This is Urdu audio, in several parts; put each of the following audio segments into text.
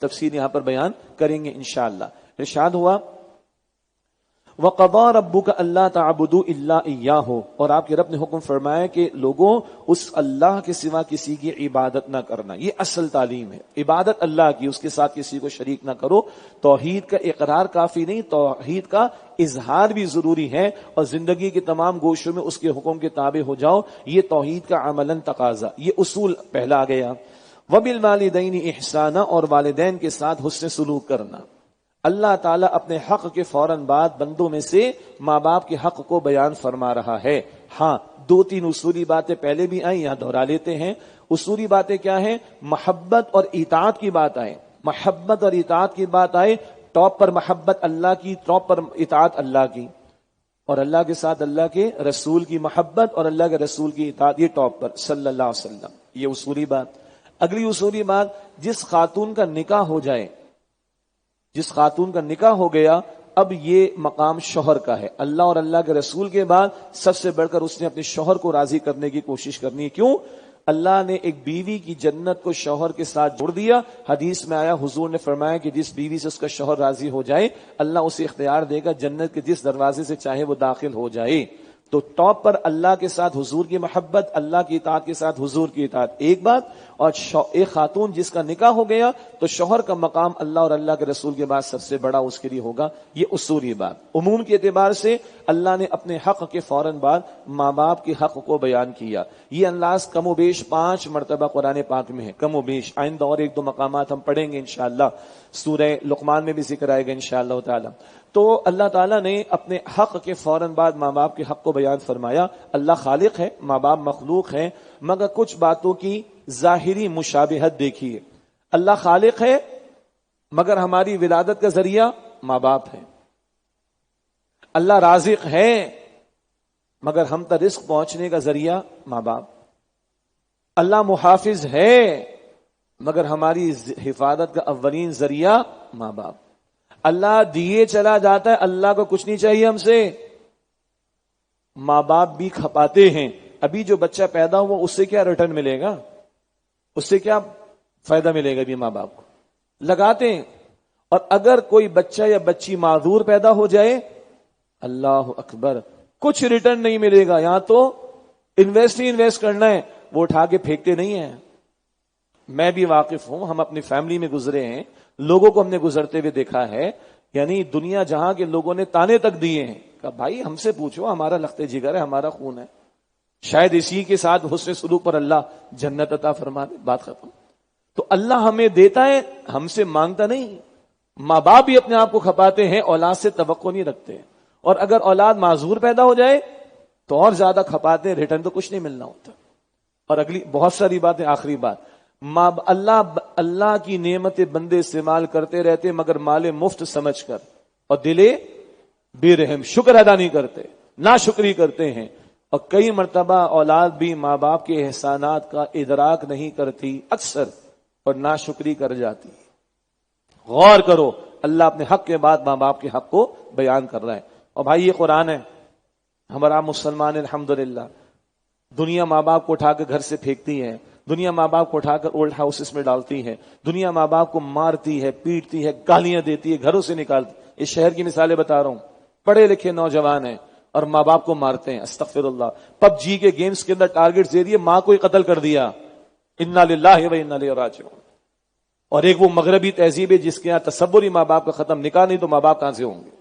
تفصیل یہاں پر بیان کریں گے انشاءاللہ. ارشاد ہوا وَقَضَىٰ رَبُّكَ أَلَّا تَعْبُدُوا إِلَّا إِيَّاهُ، اور آپ کے رب نے حکم فرمایا کہ لوگوں اس اللہ کے سوا کسی کی عبادت نہ کرنا. یہ اصل تعلیم ہے، عبادت اللہ کی، اس کے ساتھ کسی کو شریک نہ کرو. توحید کا اقرار کافی نہیں، توحید کا اظہار بھی ضروری ہے، اور زندگی کے تمام گوشوں میں اس کے حکم کے تابع ہو جاؤ. یہ توحید کا عملاً تقاضا، یہ اصول پہلا آ گیا. وَبِالْوَالِدَيْنِ إِحْسَانًا، اور والدین کے ساتھ حسن سلوک کرنا. اللہ تعالیٰ اپنے حق کے فوراً بعد بندوں میں سے ماں باپ کے حق کو بیان فرما رہا ہے. ہاں 2-3 اصولی باتیں پہلے بھی آئیں، یہاں دہرا لیتے ہیں. اصولی باتیں کیا ہیں؟ محبت اور اطاعت کی بات آئے، محبت اور اطاعت کی بات آئے. ٹاپ پر محبت اللہ کی، ٹاپ پر اطاعت اللہ کی، اور اللہ کے ساتھ اللہ کے رسول کی محبت اور اللہ کے رسول کی اطاعت، یہ ٹاپ پر صلی اللہ علیہ وسلم. یہ اصولی بات. اگلی اصولی بات، جس خاتون کا نکاح ہو جائے، جس خاتون کا نکاح ہو گیا، اب یہ مقام شوہر کا ہے. اللہ اور اللہ کے رسول کے بعد سب سے بڑھ کر اس نے اپنے شوہر کو راضی کرنے کی کوشش کرنی ہے. کیوں؟ اللہ نے ایک بیوی کی جنت کو شوہر کے ساتھ جوڑ دیا. حدیث میں آیا، حضور نے فرمایا کہ جس بیوی سے اس کا شوہر راضی ہو جائے، اللہ اسے اختیار دے گا جنت کے جس دروازے سے چاہے وہ داخل ہو جائے. تو ٹاپ پر اللہ کے ساتھ حضور کی محبت، اللہ کی اطاعت کے ساتھ حضور کی اطاعت، ایک بات. اور ایک خاتون جس کا نکاح ہو گیا تو شوہر کا مقام اللہ اور اللہ کے رسول کے بعد سب سے بڑا اس کے لیے ہوگا. یہ اصولی بات. عموم کے اعتبار سے اللہ نے اپنے حق کے فوراً بعد ماں باپ کے حق کو بیان کیا. یہ انداز کم و بیش 5 مرتبہ قرآن پاک میں ہے، کم و بیش. آئندہ اور 1-2 مقامات ہم پڑھیں گے انشاءاللہ. سورہ لقمان میں بھی ذکر آئے گا انشاءاللہ تعالی. تو اللہ تعالیٰ نے اپنے حق کے فوراً بعد ماں باپ کے حق کو بیان فرمایا. اللہ خالق ہے، ماں باپ مخلوق ہیں، مگر کچھ باتوں کی ظاہری مشابہت دیکھیے. اللہ خالق ہے مگر ہماری ولادت کا ذریعہ ماں باپ ہے. اللہ رازق ہے مگر ہم تک رزق پہنچنے کا ذریعہ ماں باپ. اللہ محافظ ہے مگر ہماری حفاظت کا اولین ذریعہ ماں باپ. اللہ دیے چلا جاتا ہے، اللہ کو کچھ نہیں چاہیے ہم سے. ماں باپ بھی کھپاتے ہیں. ابھی جو بچہ پیدا ہوا اس سے کیا ریٹرن ملے گا، اس سے کیا فائدہ ملے گا؟ بھی ماں باپ کو لگاتے ہیں. اور اگر کوئی بچہ یا بچی معذور پیدا ہو جائے، اللہ اکبر، کچھ ریٹرن نہیں ملے گا. یہاں تو انویسٹ کرنا ہے، وہ اٹھا کے پھینکتے نہیں ہیں. میں بھی واقف ہوں، ہم اپنی فیملی میں گزرے ہیں، لوگوں کو ہم نے گزرتے ہوئے دیکھا ہے. یعنی دنیا جہاں کے لوگوں نے تانے تک دیے ہیں، کہ بھائی ہم سے پوچھو، ہمارا لخت جگر ہے، ہمارا خون ہے، شاید اسی کے ساتھ حسن سلوک پر اللہ جنت عطا فرما دے، بات ختم. تو اللہ ہمیں دیتا ہے، ہم سے مانگتا نہیں. ماں باپ بھی اپنے آپ کو کھپاتے ہیں، اولاد سے توقع نہیں رکھتے. اور اگر اولاد معذور پیدا ہو جائے تو اور زیادہ کھپاتے ہیں، ریٹرن تو کچھ نہیں ملنا ہوتا. اور اگلی بہت ساری باتیں. آخری بات، اللہ کی نعمت بندے استعمال کرتے رہتے مگر مال مفت سمجھ کر، اور دلے بے رحم، شکر ادا نہیں کرتے، ناشکری کرتے ہیں. اور کئی مرتبہ اولاد بھی ماں باپ کے احسانات کا ادراک نہیں کرتی اکثر، اور ناشکری کر جاتی. غور کرو، اللہ اپنے حق کے بعد ماں باپ کے حق کو بیان کر رہا ہے. اور بھائی یہ قرآن ہے. ہمارا مسلمان الحمدللہ، دنیا ماں باپ کو اٹھا کر گھر سے پھینکتی ہے، دنیا ماں باپ کو اٹھا کر اولڈ ہاؤسز میں ڈالتی ہے، دنیا ماں باپ کو مارتی ہے، پیٹتی ہے، گالیاں دیتی ہے، گھروں سے نکالتی. اس شہر کی مثالیں بتا رہا ہوں. پڑھے لکھے نوجوان ہیں اور ماں باپ کو مارتے ہیں. استغفر اللہ. پب جی کے گیمز کے اندر ٹارگٹ دے دیے، ماں کو ہی قتل کر دیا. انا للہ و انا الیہ راجعون. اور ایک وہ مغربی تہذیب ہے جس کے یہاں تصور ہی ماں باپ کا ختم، نکاح نہیں تو ماں باپ کہاں سے ہوں گے.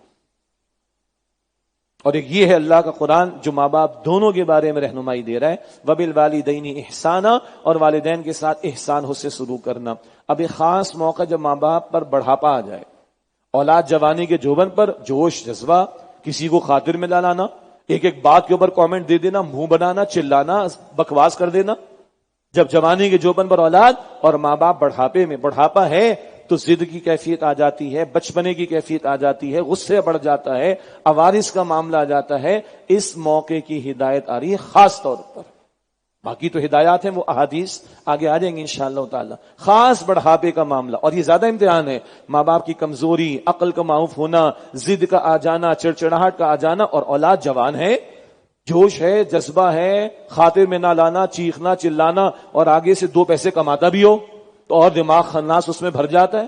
اور ایک یہ ہے اللہ کا قرآن جو ماں باپ دونوں کے بارے میں رہنمائی دے رہا ہے. وَبِالْوَالِدَيْنِ احسانا، اور والدین کے ساتھ احسان حسن سلوک کرنا. اب ایک خاص موقع جب ماں باپ پر بڑھاپا آ جائے، اولاد جوانی کے جوبن پر جوش جذبہ، کسی کو خاطر میں لا لانا، ایک ایک بات کے اوپر کامنٹ دے دینا، منہ بنانا، چلانا، بکواس کر دینا. جب جوانی کے جوبن پر اولاد اور ماں باپ بڑھاپے میں، بڑھاپا ہے تو ضد کی کیفیت آ جاتی ہے، بچپنے کی کیفیت آ جاتی ہے، غصے بڑھ جاتا ہے، عوارض کا معاملہ آ جاتا ہے. اس موقع کی ہدایت آ رہی ہے خاص طور پر. باقی تو ہدایات ہیں وہ احادیث آگے آ جائیں گے انشاءاللہ تعالی. خاص بڑھاپے کا معاملہ، اور یہ زیادہ امتحان ہے. ماں باپ کی کمزوری، عقل کا معاف ہونا، ضد کا آ جانا، چڑچڑاہٹ کا آ جانا، اور اولاد جوان ہے، جوش ہے، جذبہ ہے، خاطر میں نہ لانا، چیخنا چلانا، اور آگے سے 2 پیسے کماتا بھی ہو تو اور دماغ خناس اس میں بھر جاتا ہے.